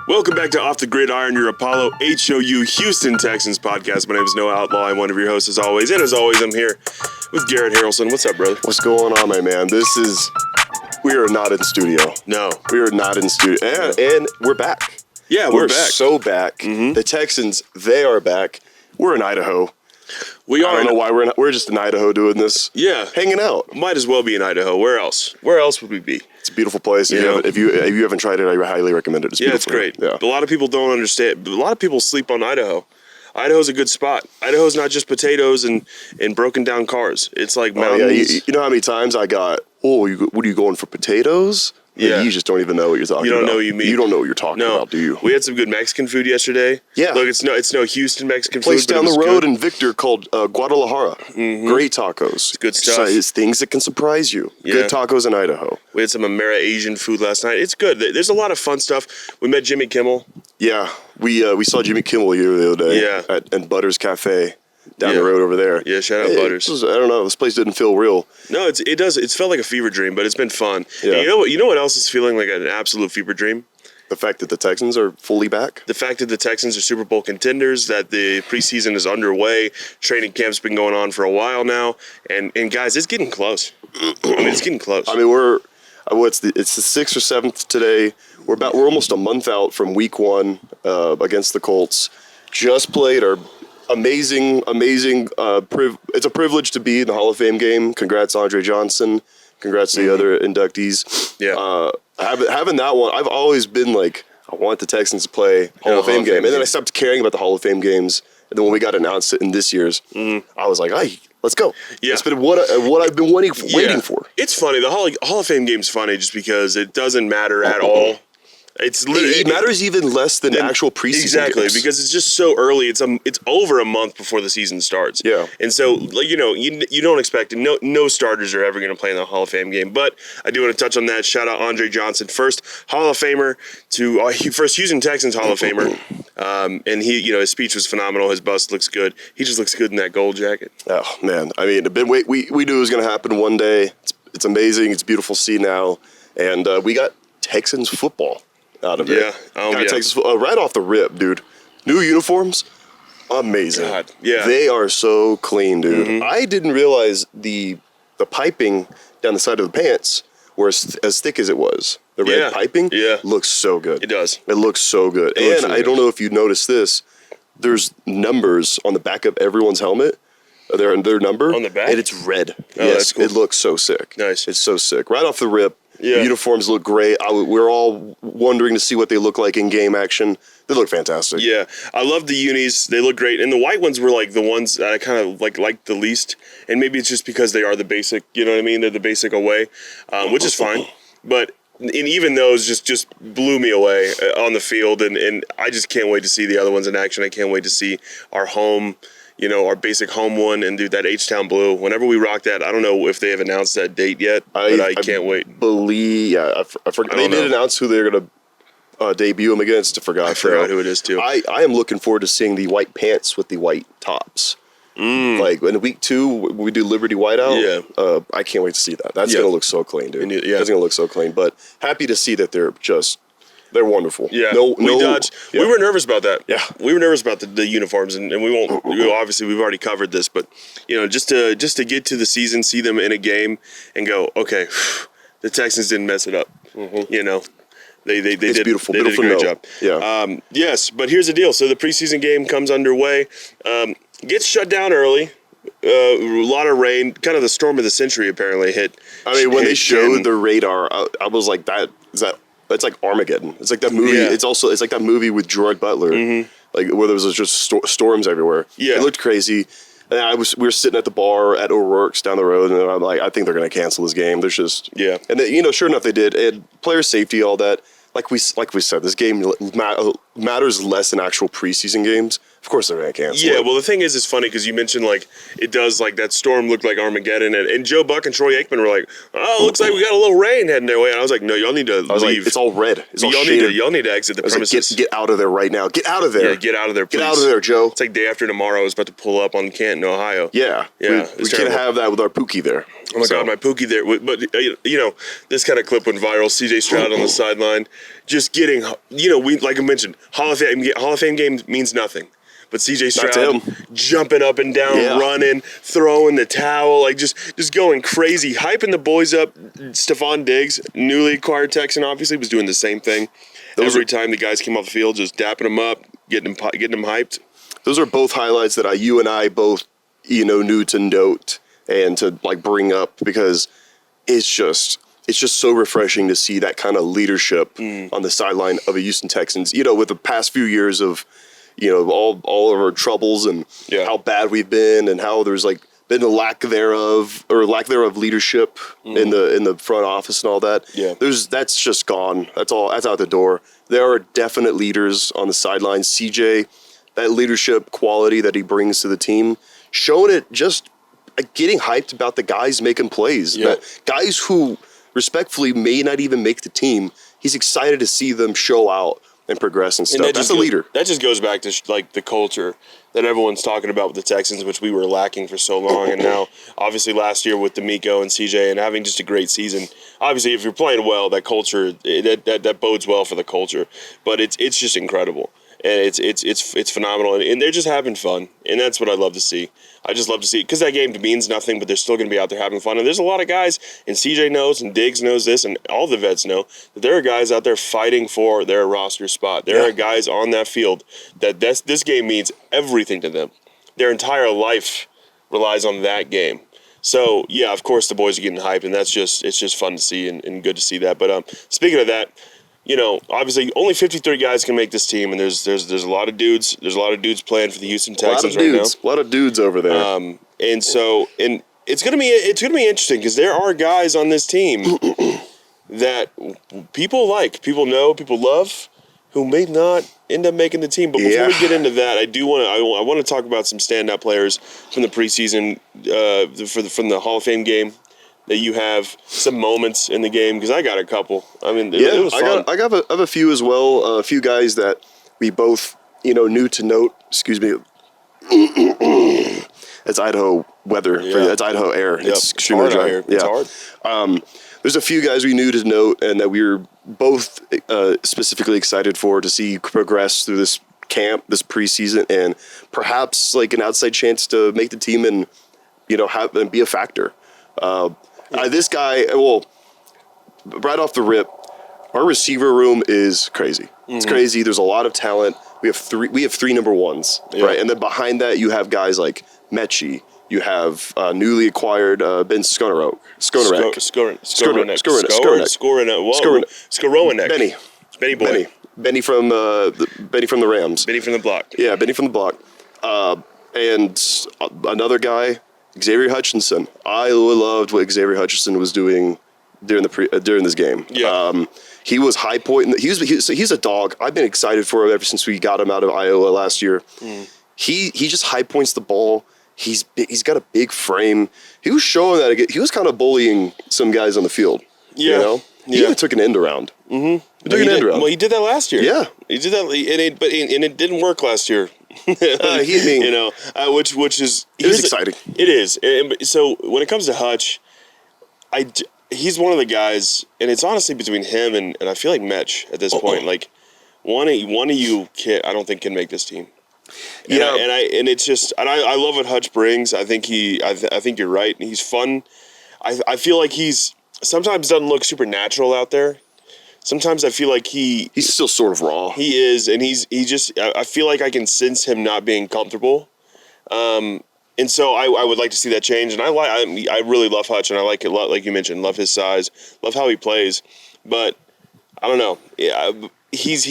Welcome back to Off the Gridiron, your Apollo HOU Houston Texans podcast. My name is Noah Outlaw. I'm one of your hosts as always. And as always, I'm here with Garrett Harrelson. What's up, brother? What's going on, my man? We are not in studio. No. We are not in studio. And we're back. Yeah, we're back. so back. Mm-hmm. The Texans, they are back. We're in Idaho. We are. I don't know why we're just in Idaho doing this. Yeah. Hanging out. Might as well be in Idaho. Where else? Where else would we be? It's a beautiful place. If you haven't tried it, I highly recommend it. It's beautiful. It's great. Yeah. A lot of people don't understand. A lot of people sleep on Idaho. Idaho's a good spot. Idaho's not just potatoes and broken down cars. It's like mountains. Yeah. You know how many times I got, what are you going for, potatoes? Yeah. You just don't even know what you're talking about. You don't know what you mean. You don't know what you're talking about, do you? We had some good Mexican food yesterday. Yeah. Look, it's no Houston Mexican Place food. down the road good. in Victor called Guadalajara. Mm-hmm. Great tacos. It's good stuff. It's things that can surprise you. Yeah. Good tacos in Idaho. We had some Asian food last night. It's good. There's a lot of fun stuff. We met Jimmy Kimmel. Yeah. We saw Jimmy Kimmel here the other day at Butters Cafe down the road over there. Yeah, shout out Butters. I don't know. This place didn't feel real. No, it does. It's felt like a fever dream, but it's been fun. Yeah. And you know what else is feeling like an absolute fever dream? The fact that the Texans are fully back. The fact that the Texans are Super Bowl contenders, that the preseason is underway, training camp's been going on for a while now, and guys, it's getting close. It's getting close. I mean, it's the 6th or 7th today. We're almost a month out from Week 1 against the Colts. Just played our amazing. It's a privilege to be in the Hall of Fame game. Congrats, Andre Johnson. Congrats to the other inductees. Yeah. Having that one, I've always been like, I want the Texans to play Hall of Fame game. And then I stopped caring about the Hall of Fame games. And then when we got announced in this year's, I was like, hey, let's go. Yeah. It's been what I've been waiting for. It's funny. The Hall of Fame game's funny just because it doesn't matter at all. It matters even less than actual preseason games. Because it's just so early. It's over a month before the season starts. Yeah, and so you don't expect it. No starters are ever going to play in the Hall of Fame game. But I do want to touch on that. Shout out Andre Johnson, first Hall of Famer first Houston Texans Hall of Famer. And he, his speech was phenomenal. His bust looks good. He just looks good in that gold jacket. Oh man, I mean, we knew it was going to happen one day. It's amazing. It's beautiful to see now, and we got Texans football out of it. Texas, right off the rip, dude. New uniforms, amazing. God, yeah. They are so clean, dude. Mm-hmm. I didn't realize the piping down the side of the pants were as thick as it was. The red piping looks so good. It does. It looks so good. And I don't know if you noticed this, there's numbers on the back of everyone's helmet. Their number. On the back? And it's red. Oh, that's cool. It looks so sick. Nice. It's so sick. Right off the rip. Yeah. The uniforms look great. We're all wondering to see what they look like in game action. They look fantastic. Yeah, I love the unis. They look great. And the white ones were like the ones that I kind of liked the least. And maybe it's just because they are the basic, you know what I mean? They're the basic away, which is fine. But even those just blew me away on the field. And I just can't wait to see the other ones in action. I can't wait to see our home, our basic home one, and that H-Town blue. Whenever we rock that, I don't know if they have announced that date yet, but I can't wait. I forgot. They did announce who they're going to debut them against. I forgot who it is, too. I am looking forward to seeing the white pants with the white tops. Like in week 2, when we do Liberty Whiteout, I can't wait to see that. That's going to look so clean, dude. That's going to look so clean. But happy to see that they're wonderful. Yeah, we dodged. Yeah. We were nervous about that. Yeah, we were nervous about the uniforms, and we won't. Obviously, we've already covered this, but just to get to the season, see them in a game, and go, okay, the Texans didn't mess it up. Mm-hmm. They did beautiful. They did a great job. Yeah. Yes, but here's the deal. So the preseason game comes underway. Gets shut down early. A lot of rain. Kind of the storm of the century apparently hit. I mean, when they showed the radar, I was like, It's like Armageddon. It's like that movie. Yeah. It's like that movie with Gerard Butler, like where there was just storms everywhere. Yeah, it looked crazy. And we were sitting at the bar at O'Rourke's down the road, and I'm like, I think they're going to cancel this game. There's just and then, sure enough, they did. And player safety, all that. Like we said, this game matters less than actual preseason games. Of course they're going to cancel it. Well, the thing is, it's funny because you mentioned, it does, that storm looked like Armageddon. And Joe Buck and Troy Aikman were like, oh, looks like we got a little rain heading their way. And I was like, no, y'all need to leave. Like, it's all red. It's all shaded. Y'all need to exit the premises. Like, get out of there right now. Get out of there. Yeah, get out of there, please. Get out of there, Joe. It's like day after tomorrow. I was about to pull up on Canton, Ohio. Yeah. We can't have that with our Pookie there. Oh my God, my Pookie there. But, this kind of clip went viral. CJ Stroud on the sideline, just getting, like I mentioned, Hall of Fame game means nothing. But CJ Stroud jumping up and down, running, throwing the towel, like just going crazy, hyping the boys up. Stephon Diggs, newly acquired Texan, obviously, was doing the same thing. Every time the guys came off the field, just dapping them up, getting them hyped. Those are both highlights that you and I both, knew to note and to bring up, because it's just so refreshing to see that kind of leadership on the sideline of the Houston Texans. With the past few years of, all of our troubles and how bad we've been, and how there's been a lack thereof leadership in the front office and all that. Yeah, that's just gone. That's out the door. There are definite leaders on the sidelines. CJ, that leadership quality that he brings to the team, showing it just getting hyped about the guys making plays. Yeah. Guys who respectfully may not even make the team. He's excited to see them show out and progress and stuff. That's a leader. That just goes back to the culture that everyone's talking about with the Texans, which we were lacking for so long. And now, obviously, last year with D'Amico and CJ and having just a great season. Obviously, if you're playing well, that culture that bodes well for the culture. But it's just incredible. And it's phenomenal, and they're just having fun, and that's what I love to see. I just love to see it, because that game means nothing, but they're still going to be out there having fun. And there's a lot of guys, and CJ knows, and Diggs knows this, and all the vets know, that there are guys out there fighting for their roster spot. There are guys on that field that this game means everything to them. Their entire life relies on that game. So, yeah, of course the boys are getting hyped, and it's just fun to see and good to see that. But speaking of that, obviously only 53 guys can make this team, and there's a lot of dudes. There's a lot of dudes playing for the Houston Texans right now. A lot of dudes over there. And it's gonna be interesting, because there are guys on this team that people know, people love, who may not end up making the team. But before we get into that, I want to talk about some standout players from the preseason, from the Hall of Fame game. That you have some moments in the game, because I got a couple. I mean, it was fun. I have a few as well. A few guys that we both, knew to note. Excuse me. That's Idaho weather. That's Idaho air. Yep. It's extremely dry. Here. It's hard. There's a few guys we knew to note, and that we were both specifically excited to see progress through this camp, this preseason, and perhaps an outside chance to make the team and be a factor. This guy, right off the rip, our receiver room is crazy. Mm-hmm. It's crazy. There's a lot of talent. We have three number ones, right? And then behind that, you have guys like Mechie. You have newly acquired Ben Skowronek. Benny boy. Benny from the Rams. Benny from the block. Yeah, Benny from the block. And another guy, Xavier Hutchinson. I loved what Xavier Hutchinson was doing during this game. Yeah. He was high point. He's a dog. I've been excited for him ever since we got him out of Iowa last year. Mm. He just high points the ball. He's got a big frame. He was showing that he was kind of bullying some guys on the field. Yeah. He even took an end around. Mm-hmm. He did that last year. Yeah. He did that, and it didn't work last year. Which is exciting. It is. So when it comes to Hutch, he's one of the guys, and it's honestly between him and I feel like Mech at this point. Like one of you I don't think can make this team. And I love what Hutch brings. I think I think you're right. He's fun. I feel like he's sometimes doesn't look supernatural out there. Sometimes I feel like he's still sort of raw. He is, and I feel like I can sense him not being comfortable. And so I would like to see that change. And I really love Hutch, and I like it a lot, like you mentioned. Love his size, love how he plays. But I don't know. Yeah, he's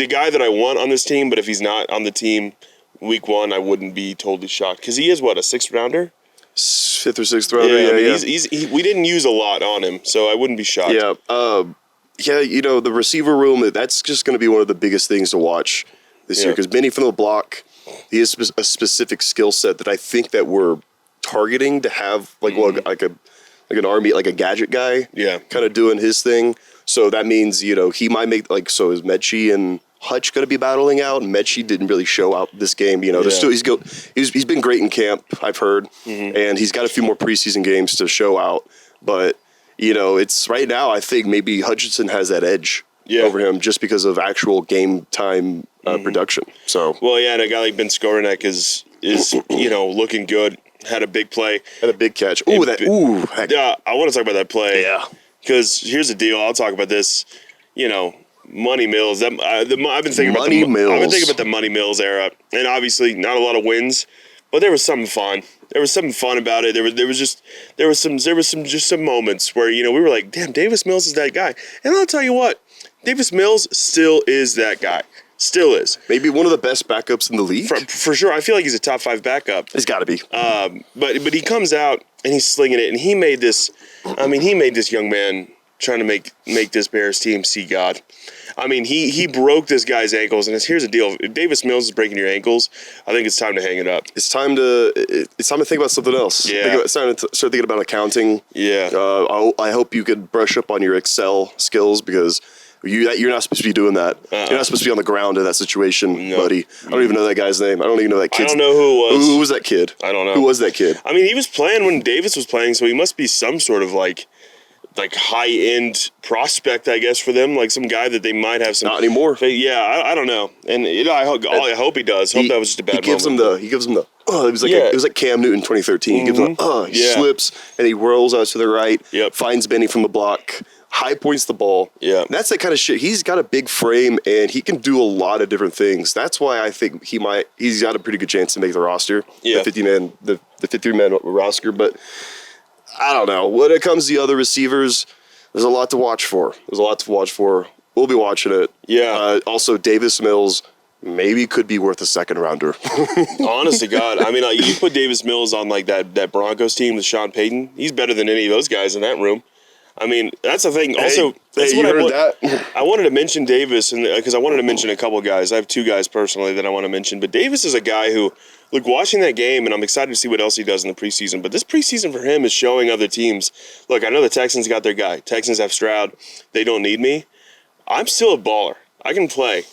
a guy that I want on this team. But if he's not on the team week one, I wouldn't be totally shocked, because he is a sixth rounder. 5th or 6th rounder. Yeah. We didn't use a lot on him, so I wouldn't be shocked. Yeah. The receiver room, that's just going to be one of the biggest things to watch this year, because Benny from the block, he has a specific skill set that I think that we're targeting to have, like an army, like a gadget guy, kind of doing his thing. So that means, he might make, so is Mechie and Hutch going to be battling out. Mechie didn't really show out this game. You know, there's still he's been great in camp, I've heard, and he's got a few more preseason games to show out. But you know, it's right now. I think maybe Hutchinson has that edge over him just because of actual game time production. So well, yeah, and a guy like Ben Skowronek is you know looking good. Had a big play. Had a big catch. Yeah, I want to talk about that play. Yeah. Because here's the deal. I'll talk about this. You know, Money Mills. I've been thinking about the Money Mills era, and obviously not a lot of wins, but there was something fun. There was something fun about it. There was some moments where you know we were like, damn, Davis Mills is that guy. And I'll tell you what, Davis Mills still is that guy. Still is. Maybe one of the best backups in the league. For sure. I feel like he's a top 5 backup. He's got to be. But he comes out and he's slinging it, and he made this young man trying to make this Bears team see God. I mean, he broke this guy's ankles, and here's the deal: if Davis Mills is breaking your ankles, I think it's time to hang it up. It's time to think about something else. Yeah. It's time to start thinking about accounting. Yeah. I hope you could brush up on your Excel skills because you're not supposed to be doing that. You're not supposed to be on the ground in that situation, buddy. I don't even know that guy's name. I don't even know that kid. I don't know who it was. Who was that kid? I don't know. Who was that kid? I mean, he was playing when Davis was playing, so he must be some sort of like high-end prospect, I guess, for them, like some guy that they might have some. Not anymore. Yeah, I don't know, and you know, I hope he does. Hope that was just a bad moment. He gives him the. It was like Cam Newton 2013. He gives him he slips and he rolls out to the right. Yep. Finds Benny from the block. High points the ball. Yeah. That's that kind of shit. He's got a big frame and he can do a lot of different things. That's why I think he's got a pretty good chance to make the roster. Yeah. The 53-man roster, but I don't know. When it comes to the other receivers, there's a lot to watch for. We'll be watching it. Yeah. Also, Davis Mills maybe could be worth a second rounder. Honest to God. I mean, you put Davis Mills on like that Broncos team with Sean Payton. He's better than any of those guys in that room. I mean, that's the thing. Also, I wanted to mention Davis, and because I wanted to mention a couple of guys. I have 2 guys personally that I want to mention, but Davis is a guy who, look, watching that game, and I'm excited to see what else he does in the preseason. But this preseason for him is showing other teams. Look, I know the Texans got their guy. Texans have Stroud. They don't need me. I'm still a baller. I can play.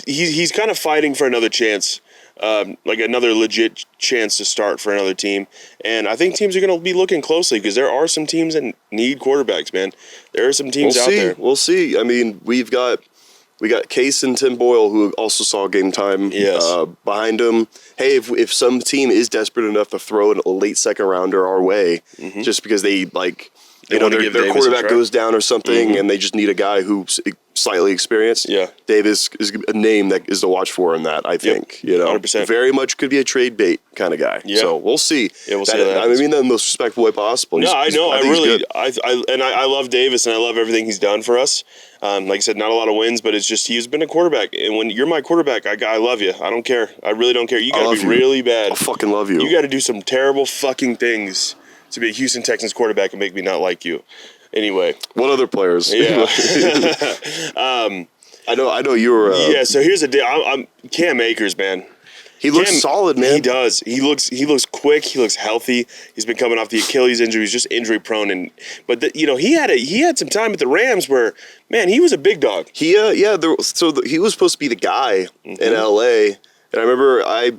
He's kind of fighting for another chance. Like another legit chance to start for another team. And I think teams are going to be looking closely because there are some teams that need quarterbacks, man. There are some teams out there. We'll see. I mean, we got Case and Tim Boyle, who also saw game time behind him. Hey, if some team is desperate enough to throw a late second rounder our way, just because they their quarterback goes down or something, and they just need a guy who's slightly experienced. Yeah, Davis is a name that is to watch for in that. I think 100%. Very much could be a trade bait kind of guy. Yeah. So we'll see. Yeah, we'll see. I mean, the most respectful way possible. No, I know. I love Davis, and I love everything he's done for us. Like I said, not a lot of wins, but it's just he's been a quarterback. And when you're my quarterback, I love you. I don't care. I really don't care. You got to be really bad. I fucking love you. You got to do some terrible fucking things to be a Houston Texans quarterback and make me not like you. Anyway. What other players? Yeah. I know you were. So here's the deal. I'm Cam Akers, man. He looks solid, man. He does. He looks quick. He looks healthy. He's been coming off the Achilles injury. He's just injury prone, he had some time at the Rams where, man, he was a big dog. He he was supposed to be the guy in LA, and I remember I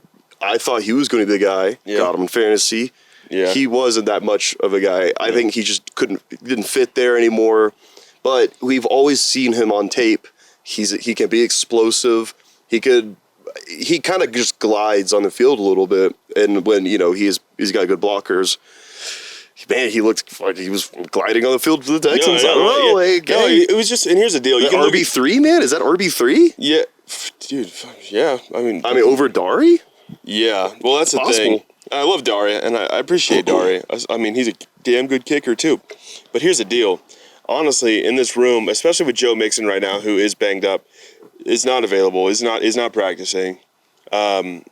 thought he was going to be the guy. Yeah. Got him in fantasy. Yeah. He wasn't that much of a guy. I think he just didn't fit there anymore. But we've always seen him on tape. He can be explosive. He kind of just glides on the field a little bit. And when, he's got good blockers, man, he was gliding on the field for the Texans. It was just, and here's the deal. You can RB3, man? Is that RB3? Yeah. Dude, yeah. I mean, over Dari? Yeah. Well, that's the thing. I love Daria, and I appreciate Daria. I mean, he's a damn good kicker, too. But here's the deal. Honestly, in this room, especially with Joe Mixon right now, who is banged up, is not available, is not practicing. Cam's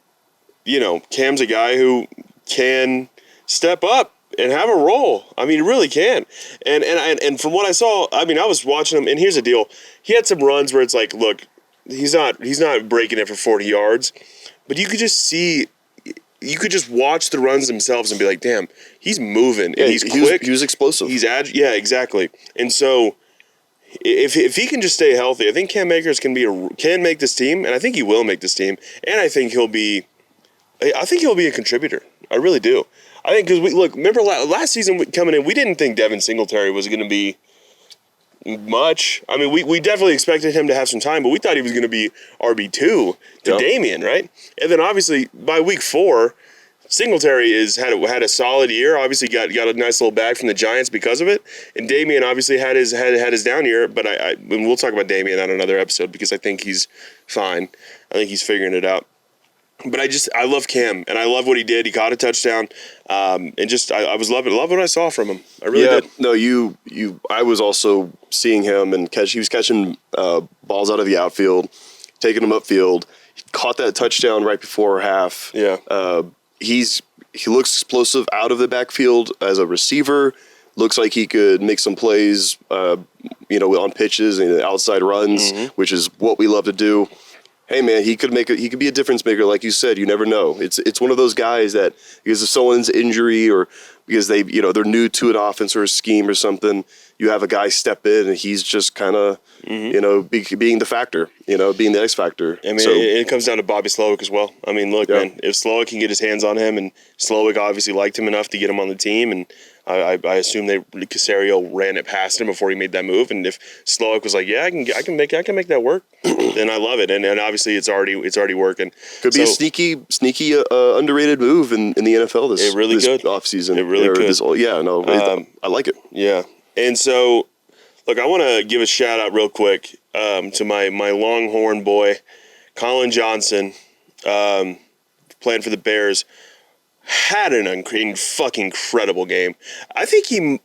a guy who can step up and have a role. I mean, he really can. And from what I saw, I mean, I was watching him, and here's the deal. He had some runs where it's like, look, he's not breaking it for 40 yards, but you could just see... You could just watch the runs themselves and be like, damn, he's moving. And he's quick. He was explosive. He's agile. Yeah, exactly. And so if he can just stay healthy, I think Cam Akers can make this team, and I think he will make this team, and I think he'll be a contributor. I really do. I think because remember last season coming in, we didn't think Devin Singletary was going to be much. I mean, we definitely expected him to have some time, but we thought he was going to be RB2 to Damian, right? And then obviously by week 4, Singletary had a solid year. Obviously got a nice little bag from the Giants because of it, and Damian obviously had his down year. But and we'll talk about Damian on another episode because I think he's fine. I think he's figuring it out. But I love Cam, and I love what he did. He caught a touchdown, and I was loving what I saw from him. I really did. No, I was also seeing him, and he was catching balls out of the outfield, taking them upfield. He caught that touchdown right before half. Yeah. He looks explosive out of the backfield as a receiver. Looks like he could make some plays, on pitches and outside runs, which is what we love to do. Hey man, he could be a difference maker, like you said. You never know. It's one of those guys that because of someone's injury or because they're new to an offense or a scheme or something, you have a guy step in and he's just kind of being the factor, being the X factor. I mean, it comes down to Bobby Slowick as well. I mean, look, man, if Slowick can get his hands on him, and Slowick obviously liked him enough to get him on the team, and I assume Caserio ran it past him before he made that move. And if Slowick was like, yeah, I can make that work, then I love it. And obviously it's already working. Could be a sneaky underrated move in the NFL this offseason. It really could. I like it. Yeah. And so, look, I want to give a shout out real quick to my Longhorn boy, Colin Johnson, playing for the Bears. Had an fucking incredible game. I think he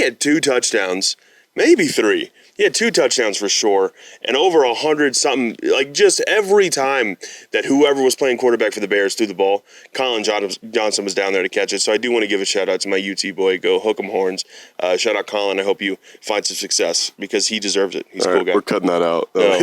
had 2 touchdowns, maybe 3. He had 2 touchdowns for sure, and over 100-something. Like just every time that whoever was playing quarterback for the Bears threw the ball, Colin Johnson was down there to catch it. So I do want to give a shout out to my UT boy. Go hook 'em horns. Shout out Colin. I hope you find some success because he deserves it. He's a cool guy. We're cutting that out. No.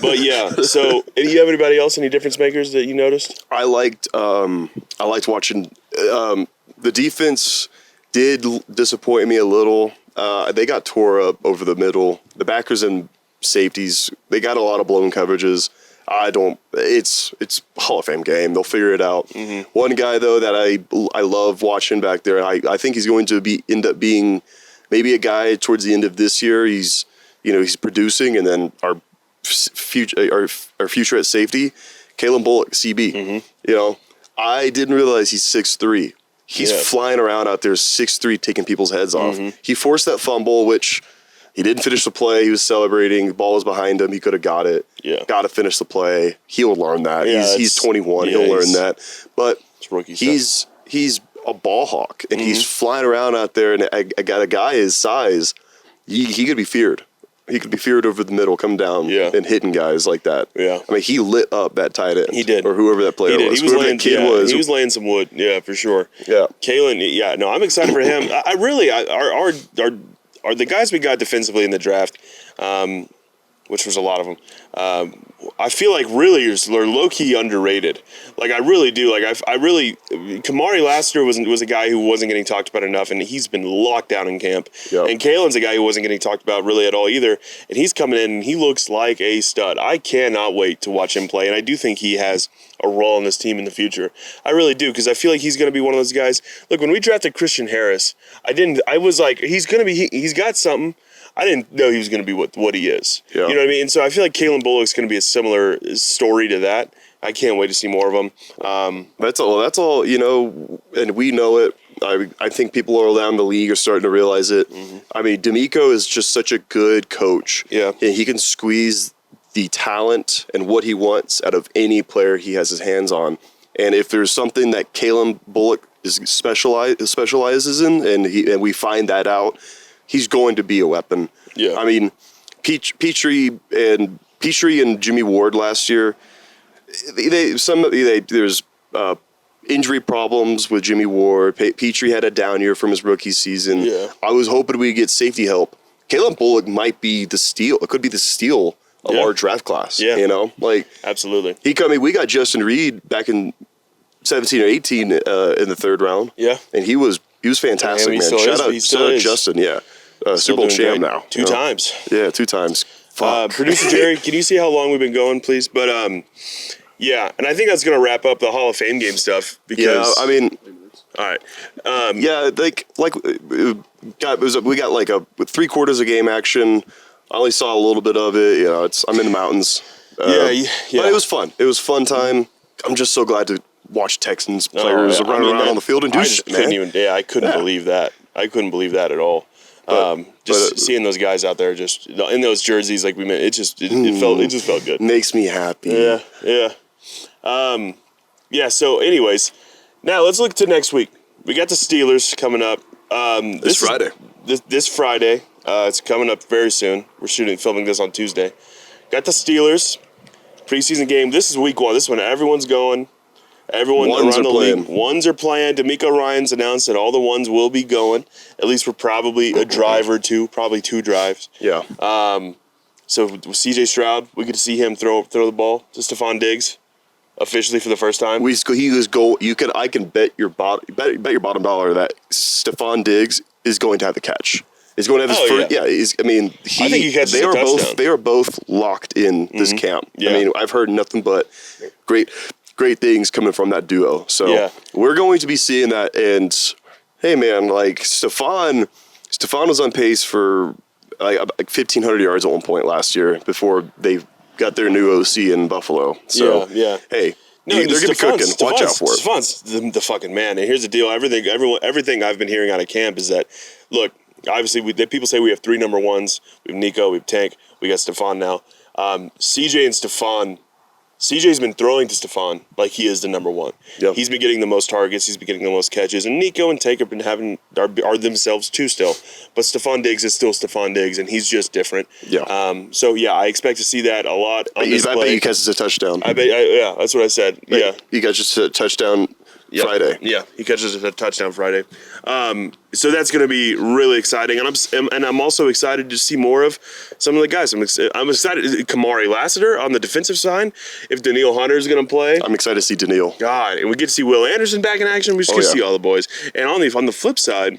But yeah. So, do you have anybody else? Any difference makers that you noticed? I liked watching the defense. Did disappoint me a little. They got tore up over the middle. The backers and safeties, they got a lot of blown coverages. It's a Hall of Fame game. They'll figure it out. Mm-hmm. One guy though that I love watching back there, and I think he's going to end up being maybe a guy towards the end of this year. He's producing, and then our future at safety, Kalen Bullock, CB. Mm-hmm. I didn't realize he's 6'3". He's flying around out there 6'3", taking people's heads off. Mm-hmm. He forced that fumble, which he didn't finish the play. He was celebrating. The ball was behind him. He could have got it. Yeah. Got to finish the play. He'll learn that. Yeah, he's 21. He'll learn that. But he's a ball hawk, and he's flying around out there. And I got a guy his size. He could be feared. He could be feared over the middle, come down and hitting guys like that. Yeah. I mean, he lit up that tight end. He did. Or whoever that player was. He was laying some wood. Yeah, for sure. Yeah. Kalen, no, I'm excited for him. Are the guys we got defensively in the draft, which was a lot of them, I feel like really are low-key underrated. Like, I really do. Like, Kamari Lassiter was a guy who wasn't getting talked about enough, and he's been locked down in camp. Yep. And Kalen's a guy who wasn't getting talked about really at all either, and he's coming in, and he looks like a stud. I cannot wait to watch him play, and I do think he has a role in this team in the future. I really do, because I feel like he's going to be one of those guys. Look, when we drafted Christian Harris, I was like, he's got something. I didn't know he was going to be what he is. Yeah. You know what I mean? And so I feel like Kalen Bullock's going to be a similar story to that. I can't wait to see more of him. That's all, and we know it. I think people around the league are starting to realize it. Mm-hmm. I mean, D'Amico is just such a good coach. Yeah. And he can squeeze the talent and what he wants out of any player he has his hands on. And if there's something that Kalen Bullock specializes in, and we find that out, he's going to be a weapon. Yeah. I mean, Petrie and Jimmy Ward last year, there's injury problems with Jimmy Ward. Petrie had a down year from his rookie season. Yeah. I was hoping we'd get safety help. Kalen Bullock might be the steal. It could be the steal of our draft class. Yeah. Absolutely. We got Justin Reed back in 17 or 18 in the third round. Yeah. And he was fantastic, man. Shout out Justin, yeah. Super Bowl champ now. Two times. Yeah, 2 times. Fuck. Producer Jerry, can you see how long we've been going, please? But yeah, and I think that's gonna wrap up the Hall of Fame game stuff because I mean, all right. yeah, we got like with 3/4 of game action. I only saw a little bit of it. You know, I'm in the mountains. Yeah. But it was fun. It was fun time. I'm just so glad to watch Texans players run around on the field and do shit, man. I couldn't believe that. I couldn't believe that at all. Seeing those guys out there just in those jerseys, like we meant, it just felt good. Makes me happy. Yeah. So anyways, now let's look to next week. We got the Steelers coming up. This Friday. This Friday. It's coming up very soon. We're filming this on Tuesday. Got the Steelers preseason game. This is week 1. This is when everyone's going. Everyone around the league. Ones are playing. D'Amico Ryan's announced that all the ones will be going. At least for probably a drive or two, probably 2 drives. Yeah. So with C.J. Stroud, we get to see him throw the ball to Stephon Diggs officially for the first time. I can bet your bottom dollar that Stephon Diggs is going to have the catch. He's going to have his first. Yeah, I think he catches a touchdown. They are both locked in this camp. Yeah. I mean, I've heard nothing but great things coming from that duo. So we're going to be seeing that. And hey, man, like Stephon was on pace for like 1,500 yards at one point last year before they got their new OC in Buffalo. So hey. No, they're going to be cooking. Watch out for it. Stephon's the fucking man. And here's the deal. Everything I've been hearing out of camp is that, look, obviously people say we have 3 number ones. We have Nico, we have Tank, we got Stephon now. CJ and Stephon. CJ's been throwing to Stephon like he is the number 1. Yep. He's been getting the most targets. He's been getting the most catches. And Nico and Tank have been are themselves too still. But Stephon Diggs is still Stephon Diggs, and he's just different. Yeah. I expect to see that a lot on this play. I bet he catches a touchdown. That's what I said. Yeah. He catches a touchdown Friday. Yeah, he catches a touchdown Friday. So that's going to be really exciting, and I'm also excited to see more of some of the guys. I'm excited. Kamari Lassiter on the defensive side. If Danielle Hunter is going to play, I'm excited to see Danielle. God, and we get to see Will Anderson back in action. We just get to see all the boys. And on the flip side,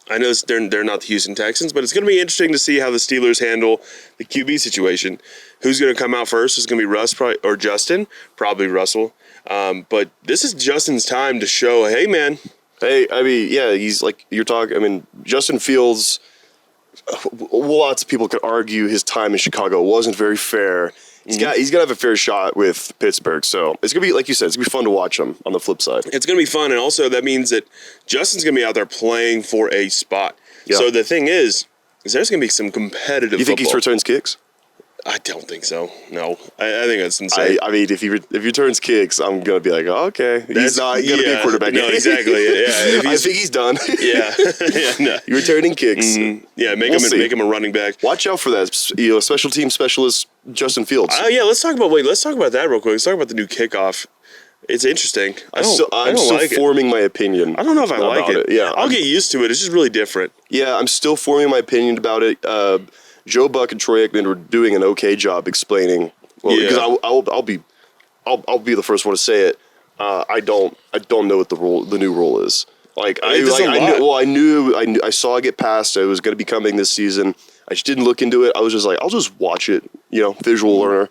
I know they're not the Houston Texans, but it's going to be interesting to see how the Steelers handle the QB situation. Who's going to come out first? Is it going to be Russ or Justin? Probably Russell. But this is Justin's time to show, hey, man. Hey, I mean, yeah, he's like, you're talking, I mean, Justin Fields, lots of people could argue his time in Chicago wasn't very fair. He's going to have a fair shot with Pittsburgh. So it's going to be, like you said, it's going to be fun to watch him on the flip side. It's going to be fun. And also that means that Justin's going to be out there playing for a spot. Yeah. So the thing is there's going to be some competitive You think football. he returns kicks? I don't think so. No, I think that's insane. I mean, if he returns kicks, I'm gonna be like, oh, okay, he's not gonna be a quarterback. No, exactly. Yeah, I think he's done. No. You're returning kicks. Mm-hmm. Yeah, make him a running back. Watch out for that. Special team specialist Justin Fields. Let's talk about that real quick. Let's talk about the new kickoff. It's interesting. I'm still forming my opinion. I don't know if I like it. Yeah, I'll get used to it. It's just really different. Yeah, I'm still forming my opinion about it. Joe Buck and Troy Aikman were doing an okay job explaining. Well, because I'll be the first one to say it. I don't know what the new rule is. Like I saw it get passed. It was going to be coming this season. I just didn't look into it. I was just like, I'll just watch it. Visual learner.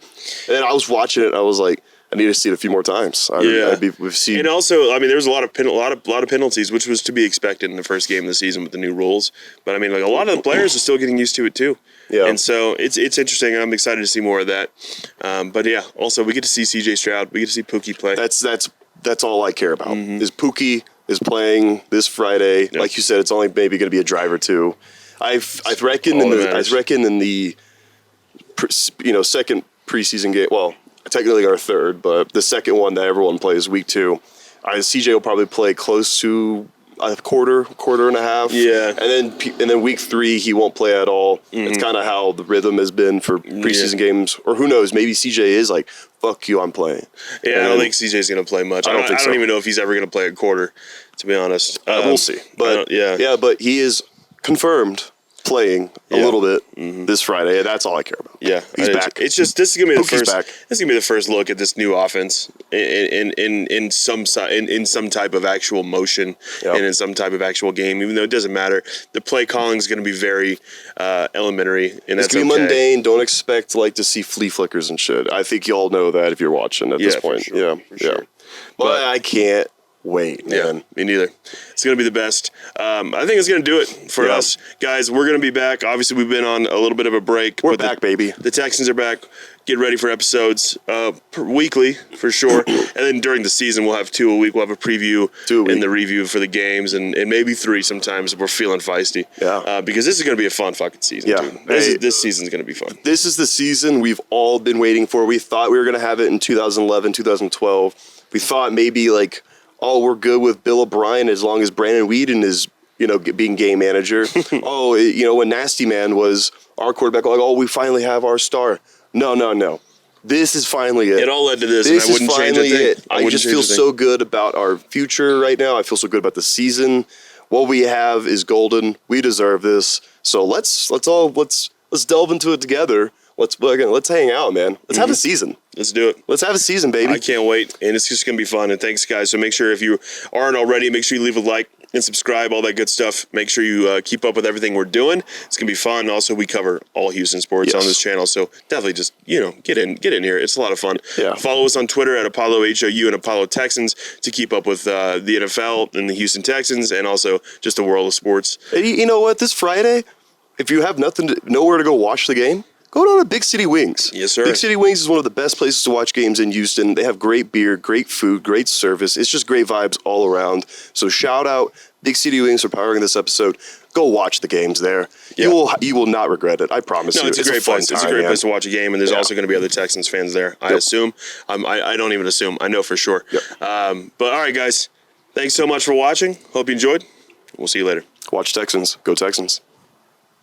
And then I was watching it. And I was like, I need to see it a few more times. And also, I mean, there was a lot of penalties, which was to be expected in the first game of the season with the new rules. But I mean, like a lot of the players are still getting used to it too. Yeah. And so it's interesting. I'm excited to see more of that. But yeah, also we get to see C.J. Stroud. We get to see Pookie play. That's all I care about. Is Pookie is playing this Friday. Yep. Like you said, it's only maybe going to be a drive or two. I reckon in the second preseason game. Well, technically our third, but the second one that everyone plays week 2. CJ will probably play close to a quarter and a half. Yeah. And then week 3 he won't play at all. It's kind of how the rhythm has been for preseason games. Or who knows, maybe CJ is like, fuck you, I'm playing. Yeah, I don't think CJ's going to play much. I don't even know if he's ever going to play a quarter, to be honest. We'll see. But but he is confirmed playing a little bit this Friday. That's all I care about. Yeah, he's back. It's just this is gonna be the first. This is gonna be the first look at this new offense, in some type of actual motion and in some type of actual game. Even though it doesn't matter, the play calling is going to be very elementary, and it's that's gonna be okay. mundane. Don't expect to see flea flickers and shit. I think y'all know that if you're watching at this point. For sure. Yeah. But I can't wait, man. Yeah, me neither. It's going to be the best. I think it's going to do it for us. Guys, we're going to be back. Obviously, we've been on a little bit of a break. We're back, baby. The Texans are back. Get ready for episodes weekly, for sure. And then during the season, we'll have 2 a week. We'll have a preview and the review for the games, and maybe 3 sometimes if we're feeling feisty. Yeah. Because this is going to be a fun fucking season, dude. This season's going to be fun. This is the season we've all been waiting for. We thought we were going to have it in 2011, 2012. We thought maybe we're good with Bill O'Brien as long as Brandon Weeden is, being game manager. When Nasty Man was our quarterback, we finally have our star. No. This is finally it. It all led to this, This and I wouldn't is change finally a thing. it. I just feel so good about our future right now. I feel so good about the season. What we have is golden. We deserve this. So let's delve into it together. Let's hang out, man. Let's have a season. Let's do it. Let's have a season, baby. I can't wait, and it's just going to be fun. And thanks, guys. So make sure if you aren't already, make sure you leave a like and subscribe, all that good stuff. Make sure you keep up with everything we're doing. It's going to be fun. Also, we cover all Houston sports on this channel, so definitely just, get in here. It's a lot of fun. Yeah. Follow us on Twitter at Apollo HOU and Apollo Texans to keep up with the NFL and the Houston Texans, and also just the world of sports. Hey, you know what? This Friday, if you have nowhere to go watch the game, go down to Big City Wings. Yes, sir. Big City Wings is one of the best places to watch games in Houston. They have great beer, great food, great service. It's just great vibes all around. So shout out Big City Wings for powering this episode. Go watch the games there. Yeah. You will not regret it. I promise you. It's a great place. It's a great place to watch a game, and there's also going to be other Texans fans there, I assume. I don't even assume. I know for sure. Yep. But all right, guys. Thanks so much for watching. Hope you enjoyed. We'll see you later. Watch Texans. Go Texans.